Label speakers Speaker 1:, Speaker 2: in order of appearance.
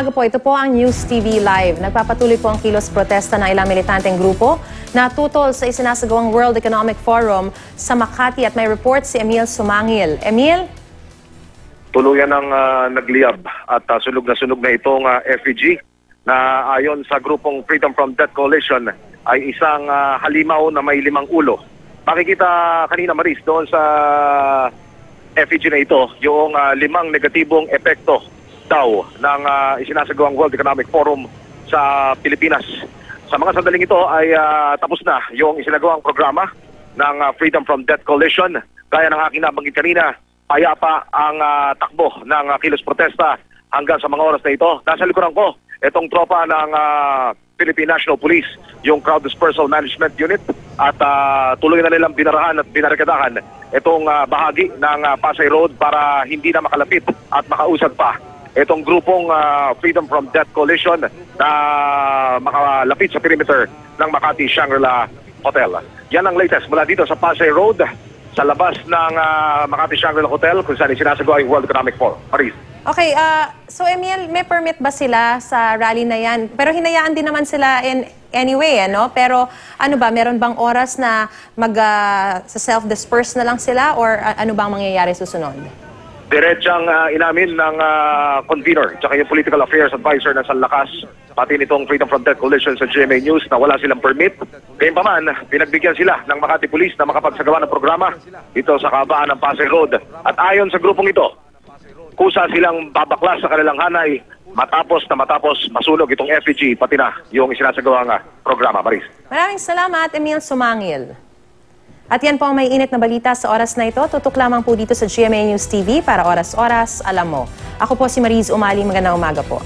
Speaker 1: umaga po. Ito po ang News TV Live. Nagpapatuloy po ang kilos protesta ng ilang militanteng grupo na tutol sa isinasagawang World Economic Forum sa Makati at may report si Emil Sumangil. Emil?
Speaker 2: Tuluyan ng nagliyab at sunog na itong FEG na ayon sa grupong Freedom from Death Coalition ay isang halimaw na may 5 ulo. Makikita kanina, Maris, doon sa FEG na ito yung 5 negatibong epekto daw ng isinasagawang World Economic Forum sa Pilipinas. Sa mga sandaling ito ay tapos na yung isinagawang programa ng Freedom from Death Coalition. Gaya ng aking nabanggit kanina, payapa ang takbo ng kilos protesta hanggang sa mga oras na ito. Nasa likuran ko, itong tropa ng Philippine National Police, yung Crowd Dispersal Management Unit, at tuloy na nilang binarahan at binarikadahan itong bahagi ng Pasay Road para hindi na makalapit at makausad pa itong grupong Freedom from Death Coalition na makalapit sa perimeter ng Makati Shangri-La Hotel. Yan ang latest mula dito sa Pasay Road, sa labas ng Makati Shangri-La Hotel kung saan isinasagawa yung World Economic Forum. Paris.
Speaker 1: Okay, so Emil, may permit ba sila sa rally na yan? Pero hinayaan din naman sila in anyway, ano? Pero ano ba, meron bang oras na self-disperse na lang sila or ano bang mangyayari susunod?
Speaker 2: Diretsang inamin ng convener tsaka yung Political Affairs Advisor ng Sanlakas, pati nitong Freedom from Death Coalition sa GMA News na wala silang permit. Gayunpaman, pinagbigyan sila ng Makati Police na makapagsagawa ng programa dito sa kabaan ng Pasay Road. At ayon sa grupong ito, kusa silang babaklas sa kanilang hanay matapos masunog itong FEG pati na yung isinasagawang programa. Maris.
Speaker 1: Maraming salamat, Emil Sumangil. At yan po ang may init na balita sa oras na ito. Tutok lamang po dito sa GMA News TV para oras-oras, alam mo. Ako po si Mariz Umali. Magandang umaga po.